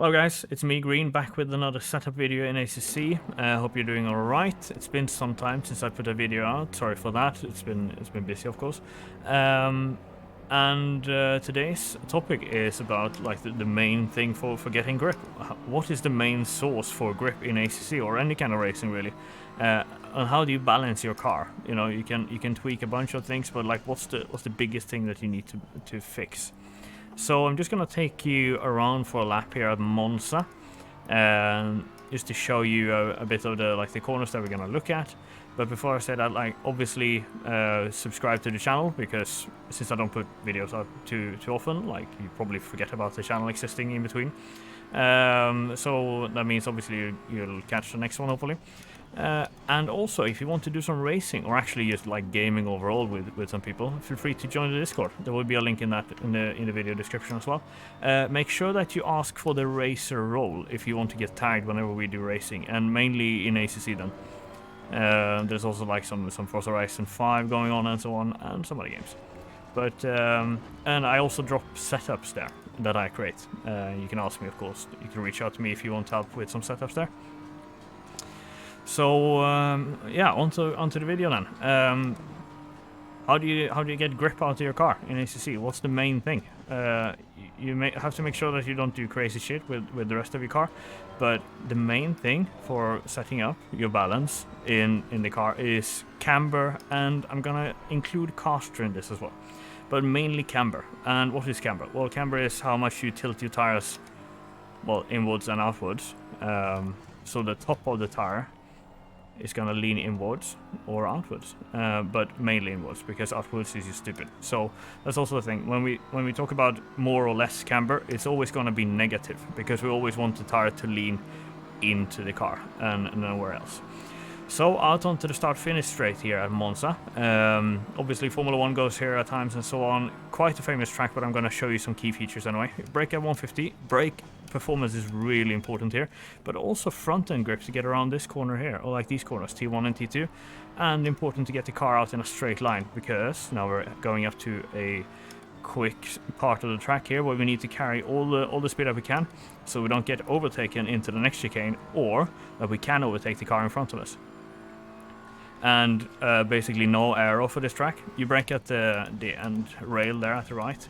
Hello guys, it's me Green back with another setup video in ACC. Hope you're doing alright. It's been some time since I put a video out. Sorry for that. It's been busy, of course. Today's topic is about like the main thing for getting grip. What is the main source for grip in ACC or any kind of racing really? And how do you balance your car? You know, you can tweak a bunch of things, but like what's the biggest thing that you need to fix? So I'm just gonna take you around for a lap here at Monza, just to show you a bit of the corners that we're gonna look at. But before I say that, like obviously subscribe to the channel, because since I don't put videos out too often, like you probably forget about the channel existing in between. So that means obviously you'll catch the next one hopefully. And also, if you want to do some racing or actually just like gaming overall with some people, feel free to join the Discord. There will be a link in that in the video description as well. Make sure that you ask for the racer role if you want to get tagged whenever we do racing, and mainly in ACC then. There's also like some Forza Horizon 5 going on and so on, and some other games. But and I also drop setups there that I create. You can ask me, of course. You can reach out to me if you want help with some setups there. So yeah, onto the video then. How do you get grip out of your car in ACC? What's the main thing? You have to make sure that you don't do crazy shit with the rest of your car, but the main thing for setting up your balance in the car is camber, and I'm gonna include caster in this as well, but mainly camber. And what is camber? Well, camber is how much you tilt your tires, well, inwards and outwards. So the top of the tire is gonna lean inwards or outwards, but mainly inwards, because outwards is just stupid. So that's also the thing. When we talk about more or less camber, it's always gonna be negative, because we always want the tire to lean into the car and nowhere else. So out onto the start-finish straight here at Monza. Obviously Formula 1 goes here at times and so on. Quite a famous track, but I'm gonna show you some key features anyway. Brake at 150. Brake performance is really important here, but also front-end grip to get around this corner here, or like these corners, T1 and T2. And important to get the car out in a straight line, because now we're going up to a quick part of the track here where we need to carry all the speed that we can, so we don't get overtaken into the next chicane, or that we can overtake the car in front of us. And basically no aero for this track. You brake at the end rail there at the right.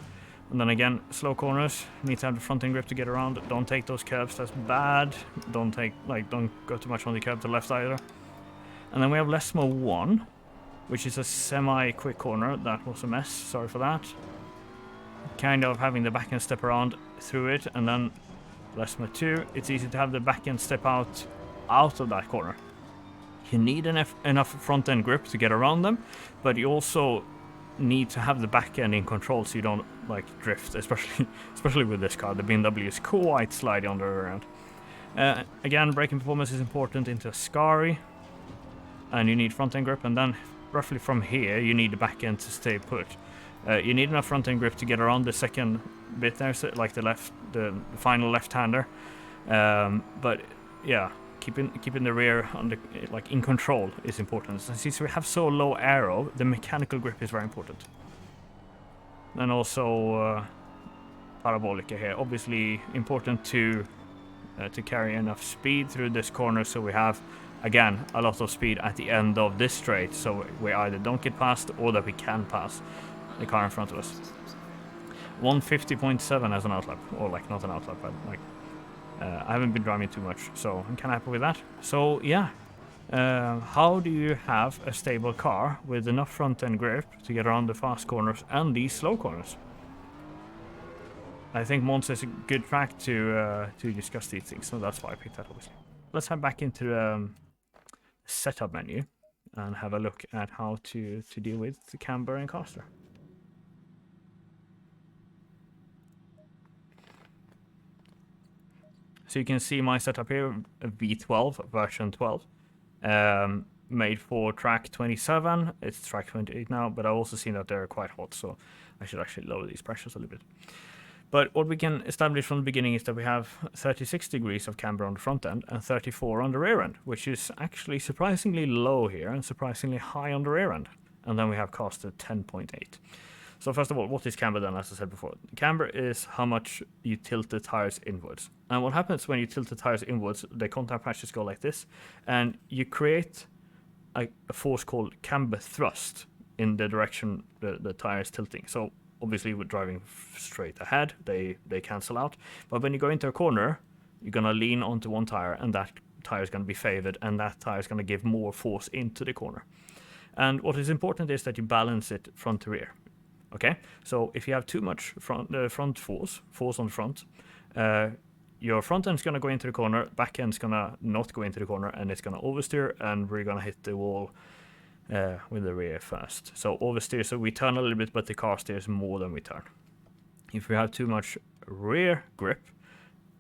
And then again, slow corners, need to have the front end grip to get around. Don't take those curves, that's bad. Don't go too much on the curb to the left either. And then we have Lesmo 1, which is a semi-quick corner. That was a mess, sorry for that. Kind of having the back end step around through it, and then Lesmo 2, it's easy to have the back end step out of that corner. You need enough front end grip to get around them, but you also need to have the back end in control so you don't like drift, especially with this car. The BMW is quite slidey on the rear end. Again, braking performance is important into a Scari, and you need front end grip, and then roughly from here you need the back end to stay put. You need enough front end grip to get around the second bit there, so like the final left-hander. But yeah, keeping the rear in control is important. Since we have so low aero, the mechanical grip is very important. And also parabolica here, obviously important to carry enough speed through this corner, so we have again a lot of speed at the end of this straight, so we either don't get past or that we can pass the car in front of us. 150.7 as an outlap, or like not an outlap, but like I haven't been driving too much, so I'm kind of happy with that. So yeah, how do you have a stable car with enough front-end grip to get around the fast corners and these slow corners? I think Monza is a good track to discuss these things, so that's why I picked that, obviously. Let's head back into the setup menu and have a look at how to deal with the camber and caster. So you can see my setup here, a V12 version 12, made for track 27. It's track 28 now, but I've also seen that they're quite hot, so I should actually lower these pressures a little bit. But what we can establish from the beginning is that we have 36 degrees of camber on the front end and 34 on the rear end, which is actually surprisingly low here and surprisingly high on the rear end. And then we have caster 10.8. So first of all, what is camber then, as I said before? Camber is how much you tilt the tires inwards. And what happens when you tilt the tires inwards, the contact patches go like this, and you create a force called camber thrust in the direction the tire is tilting. So obviously with driving straight ahead, they cancel out. But when you go into a corner, you're going to lean onto one tire, and that tire is going to be favored, and that tire is going to give more force into the corner. And what is important is that you balance it front to rear. Okay, so if you have too much front force on the front, your front end's going to go into the corner, back end's going to not go into the corner, and it's going to oversteer, and we're going to hit the wall with the rear first. So oversteer, so we turn a little bit, but the car steers more than we turn. If we have too much rear grip,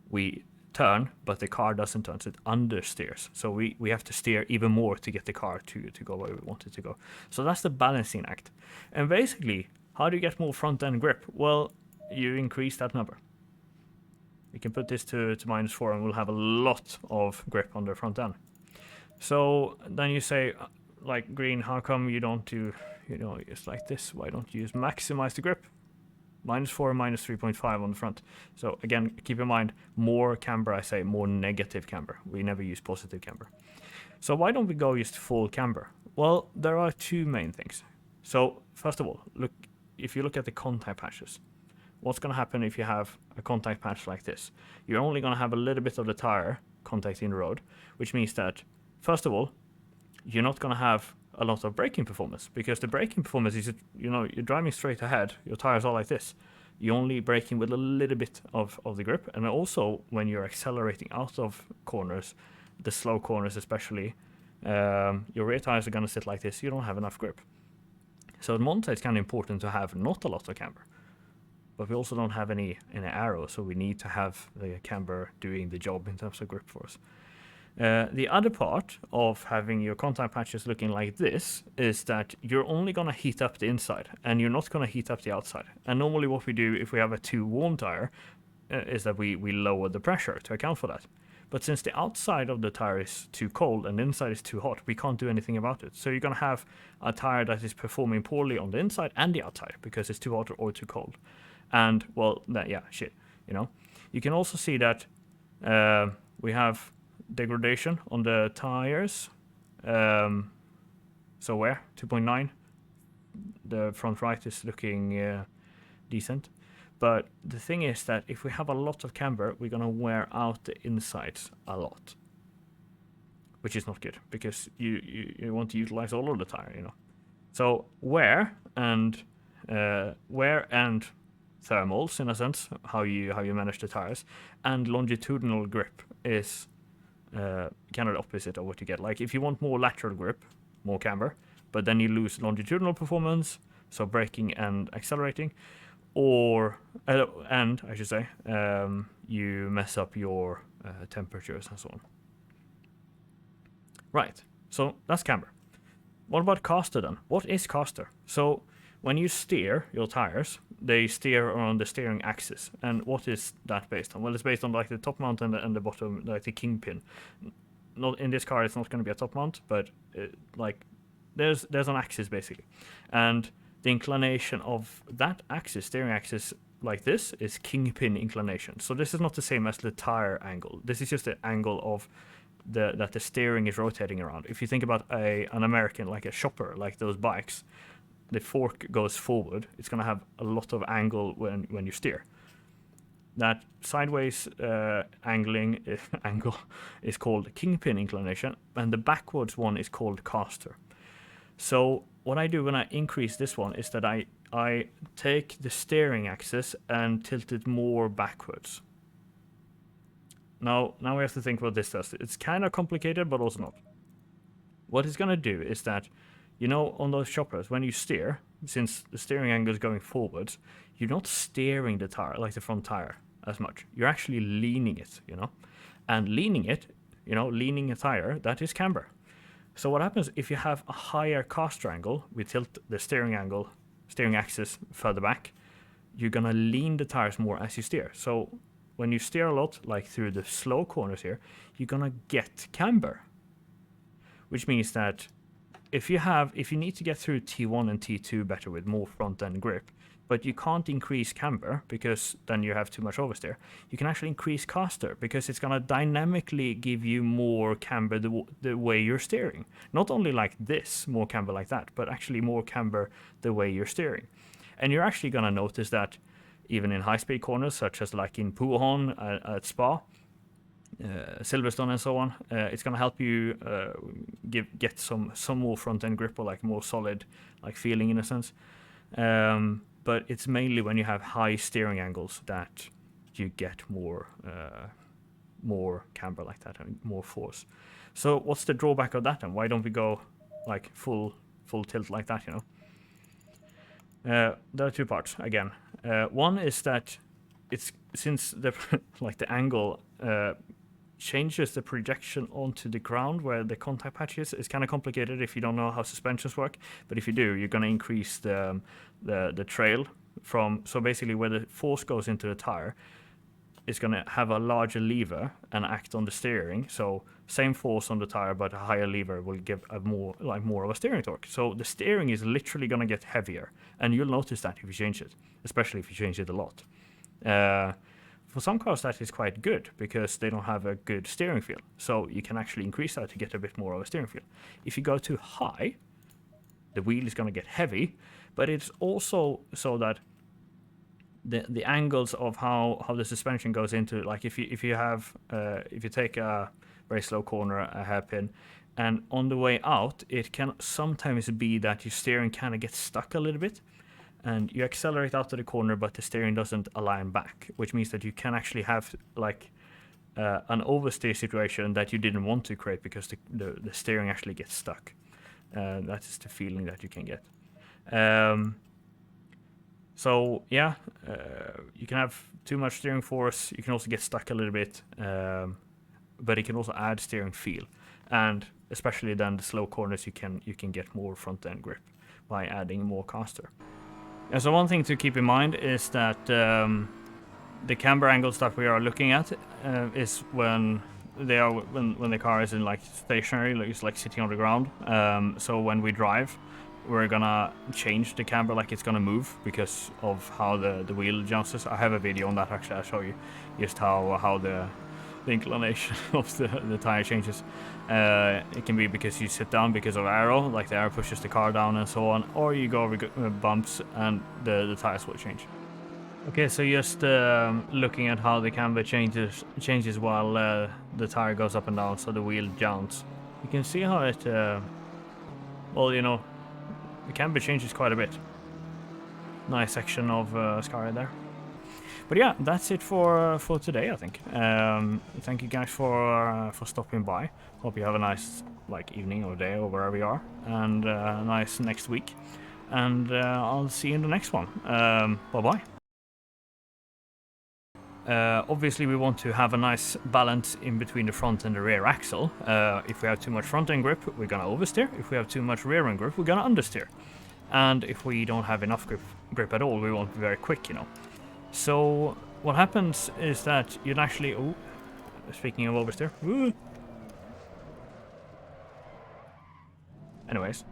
we turn, but the car doesn't turn, so it understeers. So we have to steer even more to get the car to go where we want it to go. So that's the balancing act. And basically, how do you get more front end grip? Well, you increase that number. We can put this to -4, and we'll have a lot of grip on the front end. So then you say, like Green, how come you don't do, just like this? Why don't you just maximize the grip? -4, -3.5 on the front. So again, keep in mind, more camber, I say, more negative camber. We never use positive camber. So why don't we go just full camber? Well, there are two main things. So first of all, if you look at the contact patches, what's going to happen if you have a contact patch like this? You're only going to have a little bit of the tire contacting the road, which means that, first of all, you're not going to have a lot of braking performance, because the braking performance is, you're driving straight ahead, your tires are like this. You're only braking with a little bit of the grip, and also when you're accelerating out of corners, the slow corners especially, your rear tires are going to sit like this. You don't have enough grip. So at Monza, it's kind of important to have not a lot of camber, but we also don't have any aero, so we need to have the camber doing the job in terms of grip for us. The other part of having your contact patches looking like this is that you're only going to heat up the inside, and you're not going to heat up the outside. And normally what we do if we have a too warm tire is that we lower the pressure to account for that. But since the outside of the tire is too cold and the inside is too hot, we can't do anything about it. So you're going to have a tire that is performing poorly on the inside and the outside because it's too hot or too cold. And, well, You can also see that we have degradation on the tires. So where? 2.9. The front right is looking decent. But the thing is that if we have a lot of camber, we're going to wear out the insides a lot, which is not good, because you want to utilize all of the tire, So wear and thermals, in a sense, how you manage the tires, and longitudinal grip is kind of the opposite of what you get. Like if you want more lateral grip, more camber, but then you lose longitudinal performance, so braking and accelerating, and I should say, you mess up your temperatures and so on. Right, so that's camber. What about caster then? What is caster? So when you steer your tires, they steer around the steering axis. And what is that based on? Well, it's based on like the top mount and the bottom, like the kingpin. Not in this car, it's not going to be a top mount, but there's an axis basically, and the inclination of that axis, steering axis, like this, is kingpin inclination. So this is not the same as the tire angle. This is just the angle of that the steering is rotating around. If you think about an American, like a shopper, like those bikes, the fork goes forward. It's going to have a lot of angle when you steer. That sideways angle is called kingpin inclination, and the backwards one is called caster. So what I do when I increase this one is that I take the steering axis and tilt it more backwards. Now we have to think what this does. It's kind of complicated, but also not. What it's going to do is that, on those choppers, when you steer, since the steering angle is going forwards, you're not steering the tire, like the front tire, as much. You're actually leaning it, And leaning it, leaning a tire, that is camber. So what happens if you have a higher caster angle, we tilt the steering axis further back, you're going to lean the tires more as you steer. So when you steer a lot, like through the slow corners here, you're going to get camber. Which means that if you need to get through T1 and T2 better with more front end grip, but you can't increase camber because then you have too much oversteer. You can actually increase caster because it's going to dynamically give you more camber the way you're steering. Not only like this, more camber like that, but actually more camber the way you're steering. And you're actually going to notice that even in high-speed corners, such as like in Puhon at Spa, Silverstone and so on, it's going to help you get some more front-end grip, or like more solid like feeling in a sense. But it's mainly when you have high steering angles that you get more camber like that and more force. So what's the drawback of that, and why don't we go like full tilt like that, you know? There are two parts again. One is that it's since the like the angle changes the projection onto the ground where the contact patch is. It's kind of complicated if you don't know how suspensions work, but if you do, you're going to increase the trail from, so basically where the force goes into the tire, it's going to have a larger lever and act on the steering. So same force on the tire, but a higher lever will give a more of a steering torque. So the steering is literally going to get heavier, and you'll notice that if you change it, especially if you change it a lot. For some cars that is quite good because they don't have a good steering feel. So you can actually increase that to get a bit more of a steering feel. If you go too high, the wheel is going to get heavy, but it's also so that the angles of how the suspension goes into, like if you take a very slow corner, a hairpin, and on the way out, it can sometimes be that your steering kind of gets stuck a little bit. And you accelerate out of the corner, but the steering doesn't align back, which means that you can actually have like an oversteer situation that you didn't want to create because the steering actually gets stuck. That is the feeling that you can get. So yeah, you can have too much steering force. You can also get stuck a little bit, but it can also add steering feel. And especially then the slow corners, you can get more front end grip by adding more caster. And so one thing to keep in mind is that the camber angles that we are looking at is when the car is in like stationary, like it's like sitting on the ground. So when we drive, we're gonna change the camber, like it's gonna move because of how the wheel adjusts. I have a video on that actually. I'll show you just how the inclination of the tire changes. It can be because you sit down because of aero, like the aero pushes the car down and so on, or you go over bumps and the tires will change. Okay, so just looking at how the camber changes while the tire goes up and down, so the wheel jumps. You can see how it, well, you know, the camber changes quite a bit. Nice section of sky there. But yeah, that's it for today, I think. Thank you guys for stopping by. Hope you have a nice like evening or day or wherever you are, and a nice next week. And I'll see you in the next one. Bye bye. Obviously, we want to have a nice balance in between the front and the rear axle. If we have too much front end grip, we're gonna oversteer. If we have too much rear end grip, we're gonna understeer. And if we don't have enough grip at all, we won't be very quick, you know. So what happens is that you'd actually, oh, speaking of oversteer, anyways,